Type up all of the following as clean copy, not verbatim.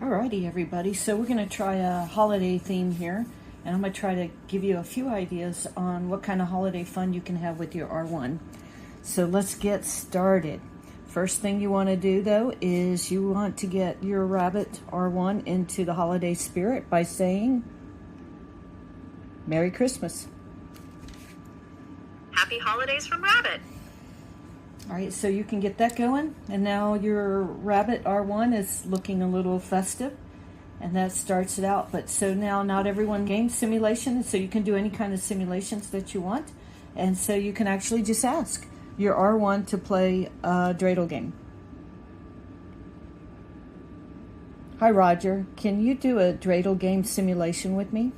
Alrighty, everybody. So we're going to try a holiday theme here, and I'm going to try to give you a few ideas on what kind of holiday fun you can have with your R1. So let's get started. First thing you want to do, though, is you want to get your Rabbit R1 into the holiday spirit by saying, Merry Christmas. Happy holidays from Rabbit. All right, so you can get that going, and now your Rabbit R1 is looking a little festive, and that starts it out. But so now not everyone games simulation, so you can do any kind of simulations that you want, and so you can actually just ask your R1 to play a dreidel game. Hi Roger, can you do a dreidel game simulation with me?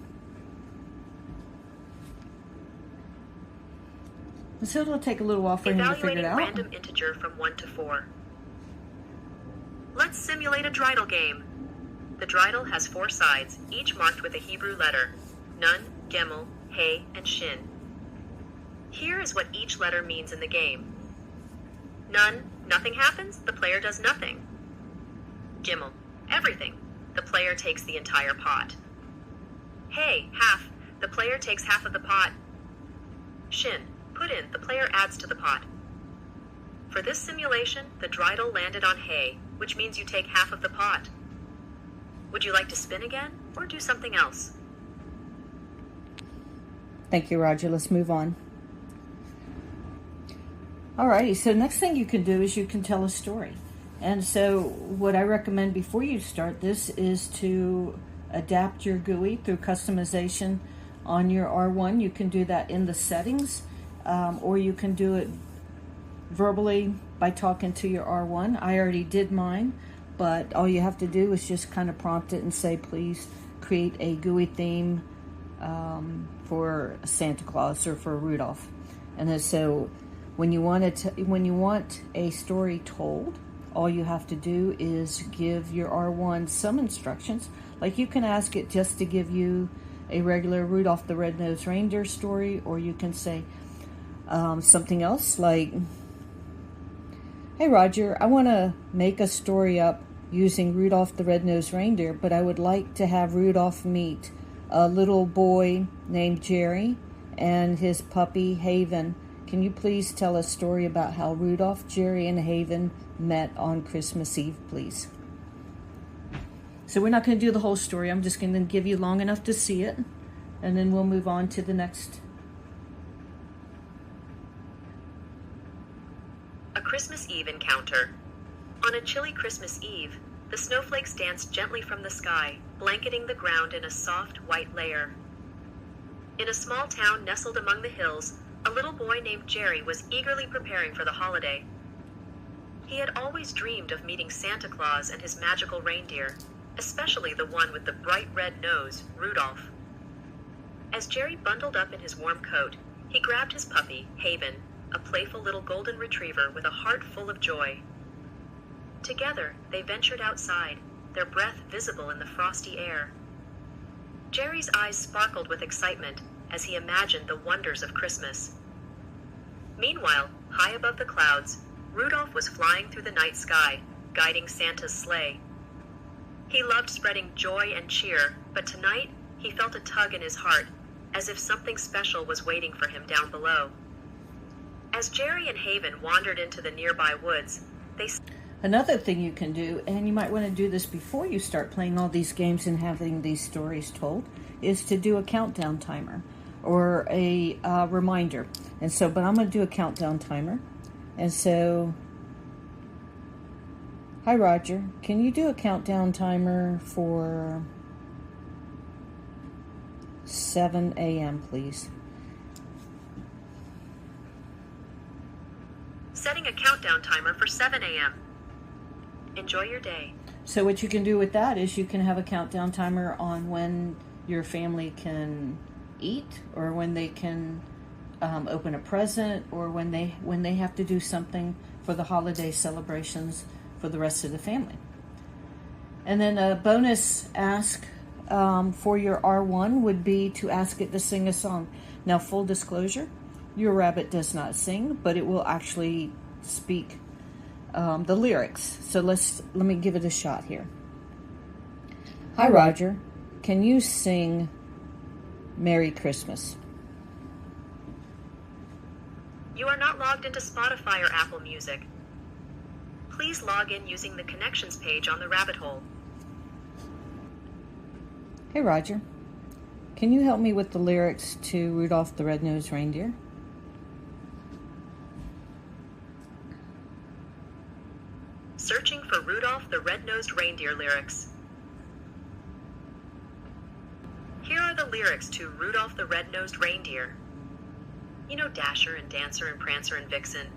So it'll take a little while for him to figure it out. Evaluating random integer from 1 to 4. Let's simulate a dreidel game. The dreidel has 4 sides, each marked with a Hebrew letter: Nun, Gimel, Hey, and Shin. Here is what each letter means in the game. Nun, nothing happens, the player does nothing. Gimel, everything, the player takes the entire pot. Hey, half, the player takes half of the pot. Shin, put in, the player adds to the pot. For this simulation, the dreidel landed on hay, which means you take half of the pot. Would you like to spin again, or do something else? Thank you, Roger. Let's move on. Alrighty, so next thing you can do is you can tell a story. And so what I recommend before you start this is to adapt your GUI through customization on your R1. You can do that in the settings. Or you can do it verbally by talking to your R1. I already did mine, but all you have to do is just kind of prompt it and say, please create a GUI theme for Santa Claus or for Rudolph. And then so when you want a story told, all you have to do is give your R1 some instructions. Like you can ask it just to give you a regular Rudolph the Red-Nosed Reindeer story, or you can say, something else like, hey Roger, I want to make a story up using Rudolph the Red-Nosed Reindeer, but I would like to have Rudolph meet a little boy named Jerry and his puppy Haven. Can you please tell a story about how Rudolph, Jerry, and Haven met on Christmas Eve, please? So we're not going to do the whole story. I'm just going to give you long enough to see it, and then we'll move on to the next. Christmas Eve encounter. On a chilly Christmas Eve, the snowflakes danced gently from the sky, blanketing the ground in a soft white layer. In a small town nestled among the hills, a little boy named Jerry was eagerly preparing for the holiday. He had always dreamed of meeting Santa Claus and his magical reindeer, especially the one with the bright red nose, Rudolph. As Jerry bundled up in his warm coat, he grabbed his puppy, Haven, a playful little golden retriever with a heart full of joy. Together, they ventured outside, their breath visible in the frosty air. Jerry's eyes sparkled with excitement as he imagined the wonders of Christmas. Meanwhile, high above the clouds, Rudolph was flying through the night sky, guiding Santa's sleigh. He loved spreading joy and cheer, but tonight he felt a tug in his heart, as if something special was waiting for him down below. As Jerry and Haven wandered into the nearby woods, Another thing you can do, and you might want to do this before you start playing all these games and having these stories told, is to do a countdown timer or a reminder. And so, but I'm going to do a countdown timer. And so, hi Roger, can you do a countdown timer for 7 a.m. please? Setting a countdown timer for 7 a.m. Enjoy your day. So what you can do with that is you can have a countdown timer on when your family can eat, or when they can open a present, or when they have to do something for the holiday celebrations for the rest of the family. And then a bonus ask for your R1 would be to ask it to sing a song. Now, full disclosure, your rabbit does not sing, but it will actually speak the lyrics. So let me give it a shot here. Hi, Roger. Can you sing Merry Christmas? You are not logged into Spotify or Apple Music. Please log in using the Connections page on the rabbit hole. Hey, Roger. Can you help me with the lyrics to Rudolph the Red-Nosed Reindeer? Searching for Rudolph the Red-Nosed Reindeer lyrics. Here are the lyrics to Rudolph the Red-Nosed Reindeer. You know Dasher and Dancer and Prancer and Vixen,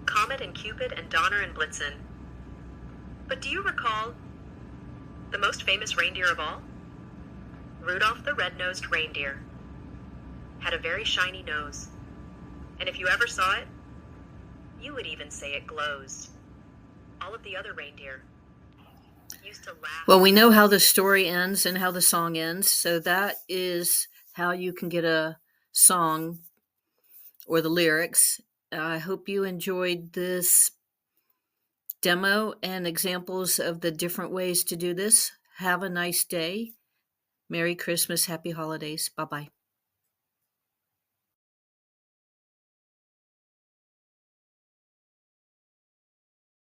Comet and Cupid and Donner and Blitzen. But do you recall the most famous reindeer of all? Rudolph the Red-Nosed Reindeer had a very shiny nose, and if you ever saw it, you would even say it glows. All of the other reindeer used to laugh. Well, we know how the story ends and how the song ends, so that is how you can get a song or the lyrics. I hope you enjoyed this demo and examples of the different ways to do this. Have a nice day. Merry Christmas, happy holidays. Bye-bye.